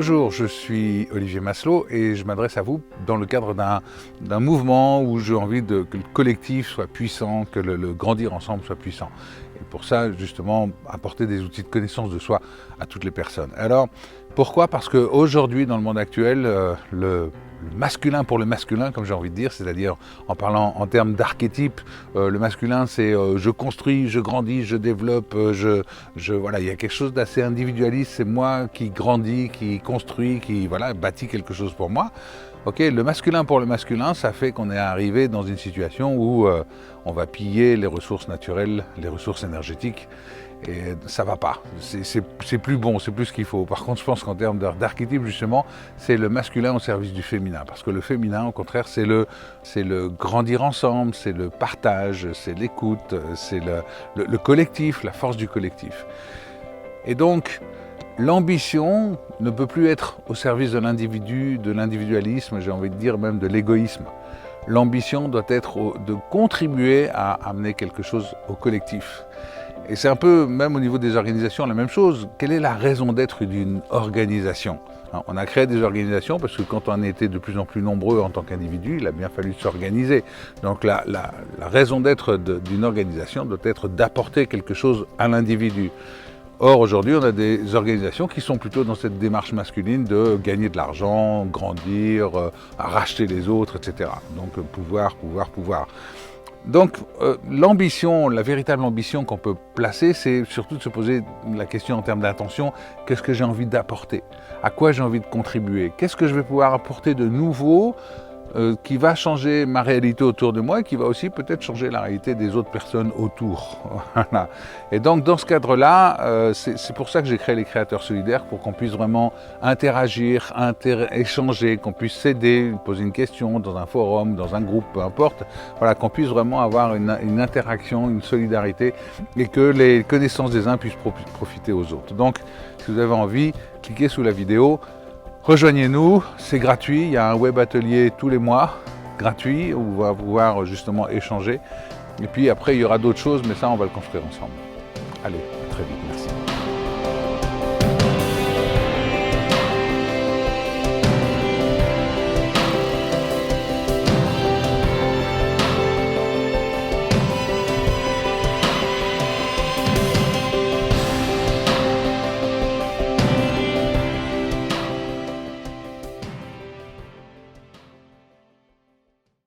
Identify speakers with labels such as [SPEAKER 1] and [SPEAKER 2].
[SPEAKER 1] Bonjour, je suis Olivier Maslow et je m'adresse à vous dans le cadre d'un mouvement où j'ai envie que le collectif soit puissant, que le grandir ensemble soit puissant. Et pour ça, justement, apporter des outils de connaissance de soi à toutes les personnes. Alors, pourquoi? Parce qu'aujourd'hui, dans le monde actuel, le masculin pour le masculin, comme j'ai envie de dire, c'est-à-dire en parlant en termes d'archétype, le masculin c'est je construis, je grandis, je développe, voilà, il y a quelque chose d'assez individualiste, c'est moi qui grandis, qui construis, qui voilà, bâtit quelque chose pour moi. Ok, le masculin pour le masculin, ça fait qu'on est arrivé dans une situation où on va piller les ressources naturelles, les ressources énergétiques, et ça va pas, c'est plus bon, c'est plus ce qu'il faut. Par contre, je pense qu'en termes d'archétype, justement, c'est le masculin au service du féminin, parce que le féminin, au contraire, c'est le grandir ensemble, c'est le partage, c'est l'écoute, c'est le collectif, la force du collectif. Et donc, l'ambition ne peut plus être au service de l'individu, de l'individualisme, j'ai envie de dire même de l'égoïsme. L'ambition doit être de contribuer à amener quelque chose au collectif. Et c'est un peu, même au niveau des organisations, la même chose. Quelle est la raison d'être d'une organisation? On a créé des organisations parce que quand on était de plus en plus nombreux en tant qu'individu, il a bien fallu s'organiser. Donc la raison d'être d'une organisation doit être d'apporter quelque chose à l'individu. Or, aujourd'hui, on a des organisations qui sont plutôt dans cette démarche masculine de gagner de l'argent, grandir, racheter les autres, etc. Donc, pouvoir. Donc, l'ambition, la véritable ambition qu'on peut placer, c'est surtout de se poser la question en termes d'intention, qu'est-ce que j'ai envie d'apporter? À quoi j'ai envie de contribuer? Qu'est-ce que je vais pouvoir apporter de nouveau qui va changer ma réalité autour de moi et qui va aussi peut-être changer la réalité des autres personnes autour. Voilà. Et donc dans ce cadre-là, c'est pour ça que j'ai créé les créateurs solidaires, pour qu'on puisse vraiment interagir, échanger, qu'on puisse s'aider, poser une question dans un forum, dans un groupe, peu importe, voilà, qu'on puisse vraiment avoir une interaction, une solidarité et que les connaissances des uns puissent profiter aux autres. Donc si vous avez envie, cliquez sous la vidéo. Rejoignez-nous, c'est gratuit, il y a un web atelier tous les mois, gratuit, où on va pouvoir justement échanger. Et puis après, il y aura d'autres choses, mais ça, on va le construire ensemble. Allez, à très vite, merci.